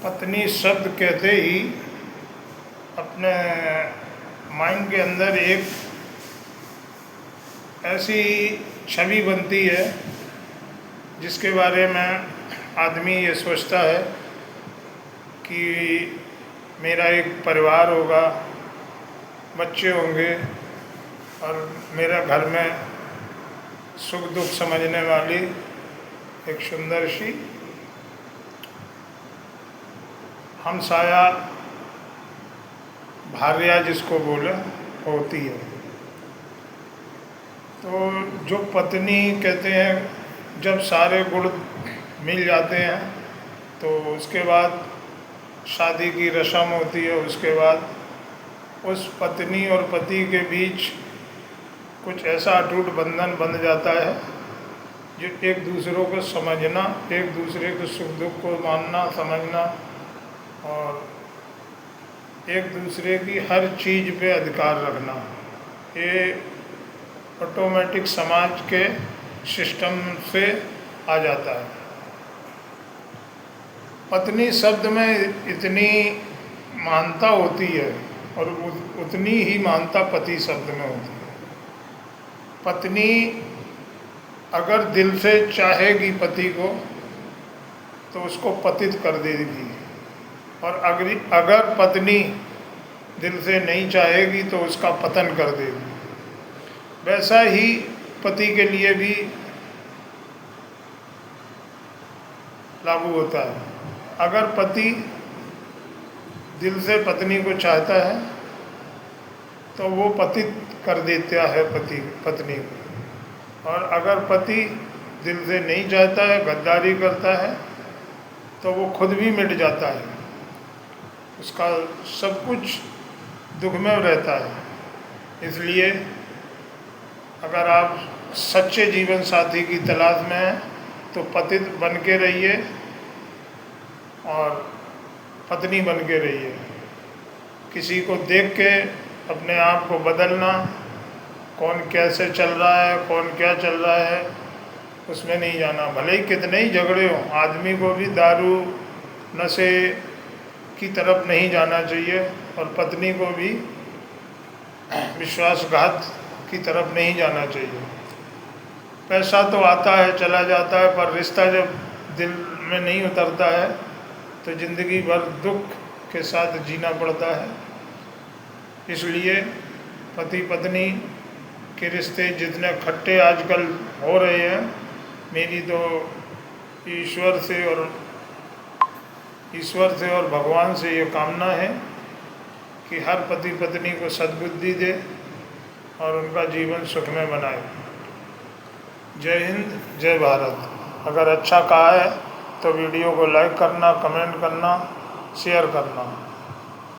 पत्नी शब्द कहते ही अपने माइंड के अंदर एक ऐसी छवि बनती है जिसके बारे में आदमी ये सोचता है कि मेरा एक परिवार होगा, बच्चे होंगे और मेरा घर में सुख दुख समझने वाली एक सुंदर सी हमसाया भार्या जिसको बोले होती है। तो जो पत्नी कहते हैं जब सारे गुण मिल जाते हैं तो उसके बाद शादी की रस्म होती है। उसके बाद उस पत्नी और पति के बीच कुछ ऐसा अटूट बंधन बन जाता है जो एक दूसरों को समझना, एक दूसरे के सुख दुख को मानना समझना और एक दूसरे की हर चीज़ पे अधिकार रखना, ये ऑटोमेटिक समाज के सिस्टम से आ जाता है। पत्नी शब्द में इतनी महानता होती है और उतनी ही महानता पति शब्द में होती है। पत्नी अगर दिल से चाहेगी पति को तो उसको पतित कर देगी, और अगर पत्नी दिल से नहीं चाहेगी तो उसका पतन कर देगी। वैसा ही पति के लिए भी लागू होता है। अगर पति दिल से पत्नी को चाहता है तो वो पतित कर देता है पत्नी को, और अगर पति दिल से नहीं चाहता है, गद्दारी करता है, तो वो खुद भी मिट जाता है। उसका सब कुछ दुख में रहता है। इसलिए अगर आप सच्चे जीवन साथी की तलाश में हैं तो पतित बन के रहिए और पत्नी बन के रहिए। किसी को देख के अपने आप को बदलना, कौन कैसे चल रहा है, कौन क्या चल रहा है, उसमें नहीं जाना। भले ही कितने ही झगड़े हों, आदमी को भी दारू नशे की तरफ नहीं जाना चाहिए और पत्नी को भी विश्वासघात की तरफ नहीं जाना चाहिए। पैसा तो आता है चला जाता है, पर रिश्ता जब दिल में नहीं उतरता है तो ज़िंदगी भर दुख के साथ जीना पड़ता है। इसलिए पति पत्नी के रिश्ते जितने खट्टे आजकल हो रहे हैं, मेरी तो ईश्वर से और भगवान से ये कामना है कि हर पति पत्नी को सद्बुद्धि दे और उनका जीवन सुख में बनाए। जय हिंद, जय भारत। अगर अच्छा कहा है तो वीडियो को लाइक करना, कमेंट करना, शेयर करना।